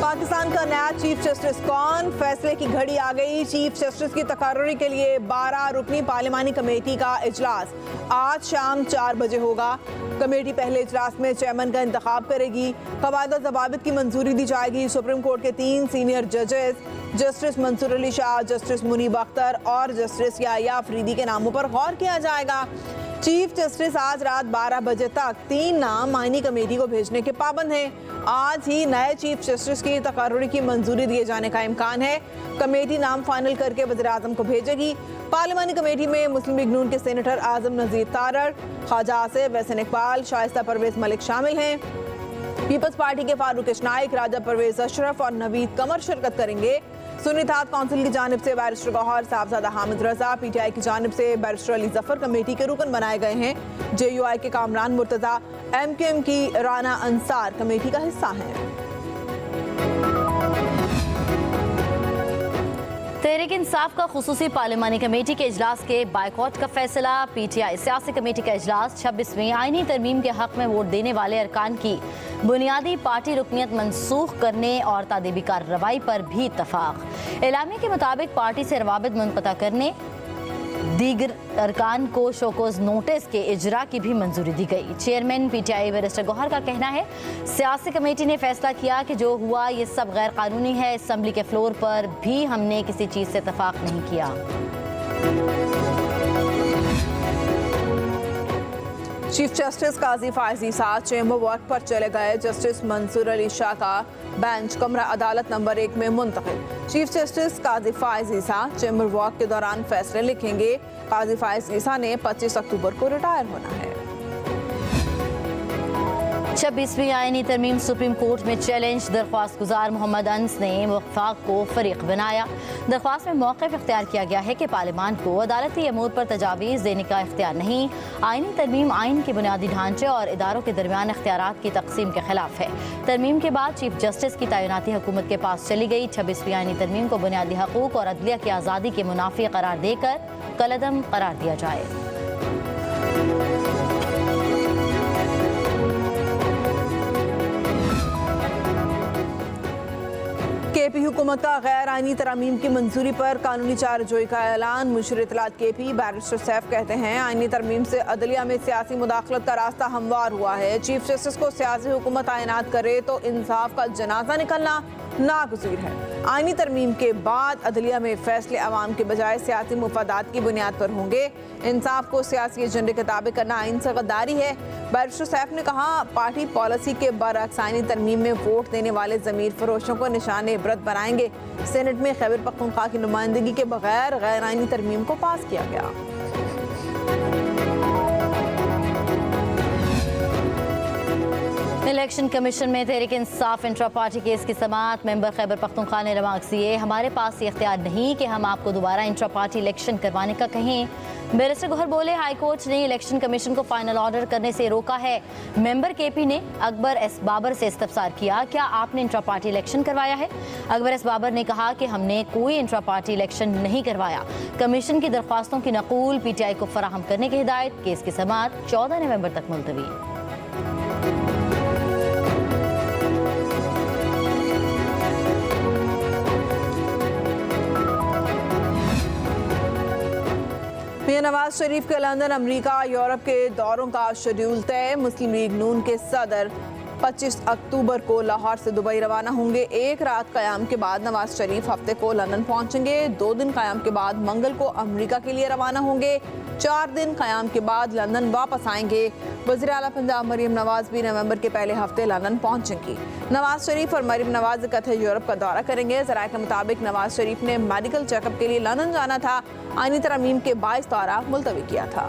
पाकिस्तान का नया chief justice कौन? फैसले की घड़ी आ गई। चीफ जस्टिस की तकर्रुरी के लिए 12 रुकनी पार्लिमानी कमेटी का इजलास आज शाम 4 बजे होगा। कमेटी पहले इजलास में चेयरमैन का इंतखाब करेगी। कवायद और ज़वाबित की मंजूरी दी जाएगी। सुप्रीम कोर्ट के 3 सीनियर जजेस जस्टिस मंसूर अली शाह, जस्टिस मुनीब अख्तर और जस्टिस याहिया अफरीदी के नामों पर गौर किया जाएगा। चीफ जस्टिस आज रात 12 बजे तक 3 नाम आईनी कमेटी को भेजने के पाबंद हैं। आज ही नए चीफ जस्टिस की तकर्रुरी की मंजूरी दिए जाने का इम्कान है। कमेटी नाम फाइनल करके वज़ीर-ए-आज़म को भेजेगी। पार्लिमानी कमेटी में मुस्लिम लीग नून के सेनेटर आजम नज़ीर तारड़, ख्वाजा आसिफ, वहसन इकबाल, शाइस्ता परवेज मलिक शामिल हैं। पीपल्स पार्टी के फारूक इशनाइक, राजा परवेज अशरफ और नवीद कमर शिरकत करेंगे। सुन्नी इत्तेहाद काउंसिल की जानिब से बैरिस्टर गौहर, साहबजादा हामिद रजा, पीटीआई की जानिब से बैरिस्टर अली जफर कमेटी के रुकन बनाए गए हैं। जेयूआई के कामरान मुर्तजा, एमक्यूएम की राना अंसार कमेटी का हिस्सा हैं। तहरीक इंसाफ का खुसूसी पार्लिमानी कमेटी के इजलास के बायकॉट का फैसला। पीटीआई सियासी कमेटी का इजलास 26वीं आईनी तरमीम के हक में वोट देने वाले अरकान की बुनियादी पार्टी रुकनियत मनसूख करने और तादीबी कार्रवाई पर भी इत्तफाक। एलामिया के मुताबिक पार्टी से रवाबित मुनक़ता करने, दीगर अरकान को शोकोज नोटिस के इजरा की भी मंजूरी दी गई। चेयरमैन पीटीआई बैरिस्टर गौहर का कहना है, सियासी कमेटी ने फैसला किया कि जो हुआ ये सब गैर कानूनी है। असम्बली के फ्लोर पर भी हमने किसी चीज़ से इत्तफाक नहीं किया। चीफ जस्टिस काजी फायज ईसा चेंबर वर्क पर चले गए। जस्टिस मंसूर अली शाह का बेंच कमरा अदालत नंबर 1 में मुंतकिल। चीफ जस्टिस काजी फायज ईसा चेंबर वर्क के दौरान फैसले लिखेंगे। काजी फायज ईसा ने 25 अक्टूबर को रिटायर होना है। 26वीं आईनी तरमीम सुप्रीम कोर्ट में चैलेंज। दरख्वास्त गुजार मोहम्मद अनस ने वफाक को फरीक बनाया। दरख्वास्त में मौक़िफ़ इख्तियार किया गया है कि पार्लियामान को अदालती अमूर पर तजावीज़ देने का इख्तियार नहीं। आईनी तरमीम आइन के बुनियादी ढांचे और इदारों के दरमियान इख्तियारात की तकसीम के खिलाफ है। तरमीम के बाद चीफ जस्टिस की तैनाती हुकूमत के पास चली गई। 26वीं आईनी तरमीम को बुनियादी हकूक़ और अदलिया की आज़ादी के मुनाफी करार देकर कलअदम करार दिया जाए। केपी हुकूमत का गैर आईनी तरामीम की मंजूरी पर कानूनी चाराजोई का ऐलान। मुशीर इत्तलात केपी बैरिस्टर सैफ कहते हैं, आईनी तरमीम से अदलिया में सियासी मुदाखलत का रास्ता हमवार हुआ है। चीफ जस्टिस को सियासी हुकूमत तैनात करे तो इंसाफ का जनाजा निकलना नागुज़ीर है। आईनी तरमीम के बाद अदलिया में फैसले अवाम के बजाय सियासी मुफादात की बुनियाद पर होंगे। इंसाफ को सियासी एजेंडे के ताबे करना आइन से गद्दारी है। बैरिस्टर सैफ ने कहा, पार्टी पॉलिसी के बरअक्स आईनी तरमीम में वोट देने वाले ज़मीर फरोशों को निशाने इबरत बनाएंगे। सेनेट में खैबर पख्तूनख्वा की नुमाइंदगी के बगैर गैर आईनी तरमीम को पास किया गया। इलेक्शन कमीशन में Tehreek Insaf intra party case की समाअत। मेंबर खैबर पख्तूनख्वा ने रिमार्क्स दिए, हमारे पास ये इख्तियार नहीं कि हम आपको दोबारा इंट्रा पार्टी इलेक्शन करवाने का कहें। बैरिस्टर गौहर बोले, हाईकोर्ट ने इलेक्शन कमीशन को फाइनल ऑर्डर करने से रोका है। मेंबर केपी ने अकबर एस बाबर से इस्तफसार किया, क्या आपने इंट्रा पार्टी इलेक्शन करवाया है? अकबर एस बाबर ने कहा कि हमने कोई इंट्रा पार्टी इलेक्शन नहीं करवाया। कमीशन की दरख्वास्तों की नकूल पीटीआई को फराहम करने की हिदायत। केस की समाअत 14 नवंबर तक मुलतवी। मियां नवाज शरीफ के लंदन, अमेरिका, यूरोप के दौरों का शेड्यूल तय। मुस्लिम लीग नून के सदर 25 अक्टूबर को लाहौर से दुबई रवाना होंगे। 1 रात क़याम के बाद नवाज शरीफ हफ्ते को लंदन पहुंचेंगे। 2 दिन क़याम के बाद मंगल को अमेरिका के लिए रवाना होंगे। 4 दिन क़याम के बाद लंदन वापस आएंगे। वज़ीर आला पंजाब मरीम नवाज भी नवंबर के पहले हफ्ते लंदन पहुंचेंगी। नवाज शरीफ और मरीम नवाज इकट्ठे यूरोप का दौरा करेंगे। ज़राए के मुताबिक नवाज शरीफ ने मेडिकल चेकअप के लिए लंदन जाना था। आईनी तरमीम के 22 दौरा मुलतवी किया था।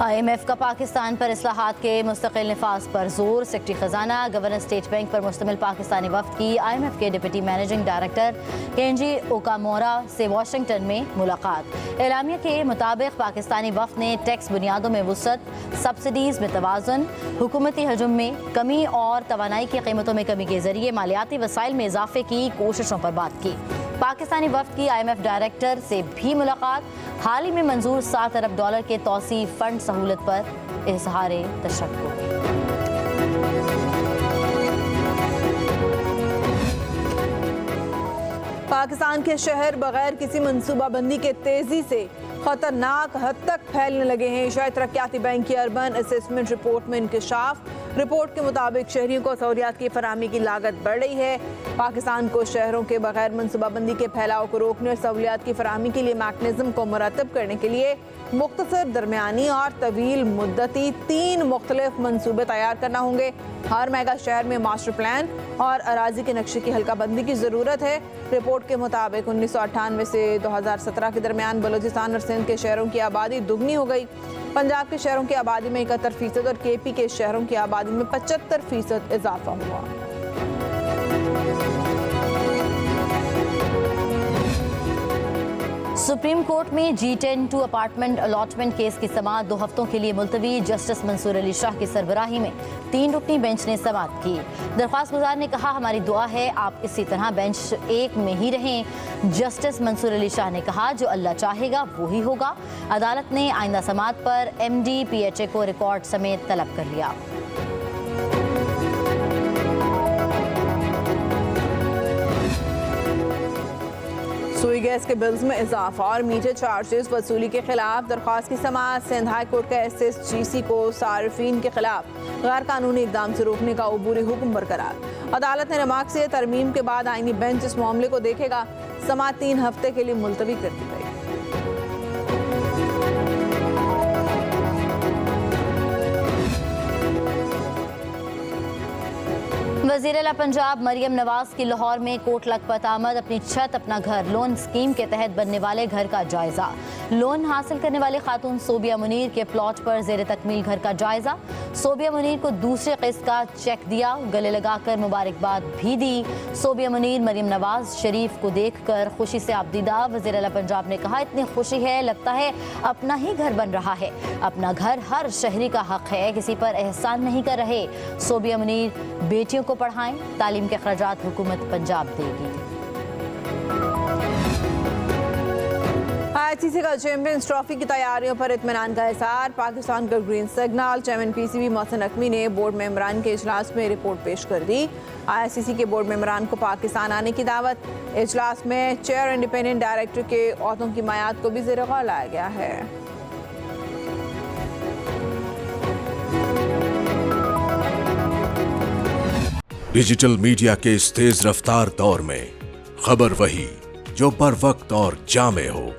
IMF का पाकिस्तान पर इस्लाहात के मुस्तकिल निफाज पर जोर। सेक्रेटरी खजाना गवर्नर स्टेट बैंक पर मुश्तमिल पाकिस्तानी वफ्द की IMF के डिप्टी मैनेजिंग डायरेक्टर केंजी ओकामोरा से वाशिंगटन में मुलाकात। एलामिया के मुताबिक पाकिस्तानी वफ्द ने टैक्स बुनियादों में वुसअत, सब्सिडीज़ में तवाज़ुन, हुकूमती हजम में कमी और तवानाई की कीमतों में कमी के जरिए मालियाती वसाइल में इजाफे की कोशिशों पर बात की। पाकिस्तानी वफ्द की IMF डायरेक्टर से भी मुलाकात, हाल ही में मंजूर $7 अरब के तौसी फंड सहूलत पर इजहार तशक्कुर। पाकिस्तान के शहर बगैर किसी मनसूबाबंदी के तेजी से खतरनाक हद तक फैलने लगे हैं। एशियाई तरक्याती बैंक की अर्बन असेसमेंट रिपोर्ट में इंकशाफ। रिपोर्ट के मुताबिक शहरियों को सहूलियात की फराहमी की लागत बढ़ रही है। पाकिस्तान को शहरों के बगैर मनसूबाबंदी के फैलाव को रोकने और सहूलियात की फराहमी के लिए मैकेनिज्म को मुरतब करने के लिए मुख्तसर, दरमियानी और तवील मुद्दती 3 मुख्तलिफ मनसूबे तैयार करना होंगे। हर मेगा शहर में मास्टर प्लान और अराजी के नक्शे की हल्काबंदी की ज़रूरत है। रिपोर्ट के मुताबिक 1998 से 2017 के दरमियान बलूचिस्तान और सिंध के शहरों की आबादी दुगनी हो गई। पंजाब के शहरों की आबादी में 71% और KP के शहरों की आबादी में 75% इजाफा हुआ। सुप्रीम कोर्ट में G10-2 अपार्टमेंट अलॉटमेंट केस की समाअत 2 हफ्तों के लिए मुलतवी। जस्टिस मंसूर अली शाह की सरबराही में 3 रुकनी बेंच ने समाअत की। दरख्वास्त गुजार ने कहा, हमारी दुआ है आप इसी तरह बेंच 1 में ही रहें। जस्टिस मंसूर अली शाह ने कहा, जो अल्लाह चाहेगा वो ही होगा। अदालत ने आइंदा समाअत पर MD PHA को रिकॉर्ड समेत तलब कर लिया। सुई गैस के बिल्स में इजाफा और मीटर चार्जेस वसूली के खिलाफ दरख्वास्त की समाअत। सिंध हाई कोर्ट का SSGC को सार्फिन के खिलाफ गैर कानूनी इकदाम से रोकने का अबूरी हुक्म बरकरार। अदालत ने रिमार्क से तरमीम के बाद आईनी बेंच इस मामले को देखेगा। समाअत 3 हफ्ते के लिए मुलतवी कर दी गई। वज़ीर आला पंजाब मरियम नवाज की लाहौर में कोट लखपत आमद। अपनी छत अपना घर लोन स्कीम के तहत बनने वाले घर का जायजा। लोन हासिल करने वाले खातून सोबिया मुनीर के प्लॉट पर ज़ेर तकमील घर का जायजा। सोबिया मुनीर को दूसरे किस्त का चेक दिया, गले लगाकर मुबारकबाद भी दी। सोबिया मुनीर मरियम नवाज शरीफ को देखकर खुशी से आबदीदा। वज़ीर आला पंजाब ने कहा, इतनी खुशी है, लगता है अपना ही घर बन रहा है। अपना घर हर शहरी का हक है, किसी पर एहसान नहीं कर रहे। सोबिया मुनीर बेटियों को पढ़ाएं, तालीम के खर्चात हुकूमत पंजाब देगी। ICC का चैंपियंस ट्रॉफी की तैयारियों पर इत्मीनान का इज़हार। पाकिस्तान का green signal. Chairman PCB Mohsin Naqvi ने बोर्ड मेंबरान के इजलास में रिपोर्ट पेश कर दी। ICC के बोर्ड मेंबरान को पाकिस्तान आने की दावत। इजलास में चेयर इंडिपेंडेंट डायरेक्टर के ओहदों की मयाद को भी ज़ेर गौर लाया गया है। डिजिटल मीडिया के इस तेज रफ्तार दौर में खबर वही जो बर वक्त और जामे हो।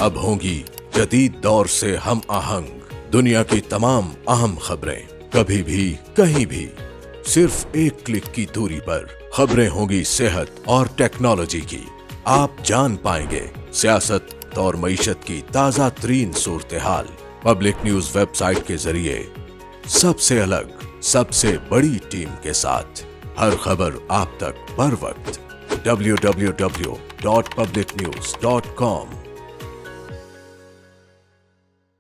अब होंगी जदीद दौर से हम आहंग। दुनिया की तमाम अहम खबरें कभी भी कहीं भी सिर्फ एक क्लिक की दूरी पर। खबरें होंगी सेहत और टेक्नोलॉजी की। आप जान पाएंगे सियासत और मईशत की ताजा तरीन सूरत हाल। पब्लिक न्यूज वेबसाइट के जरिए सबसे अलग, सबसे बड़ी टीम के साथ हर खबर आप तक बर वक्त। www.publicnews.com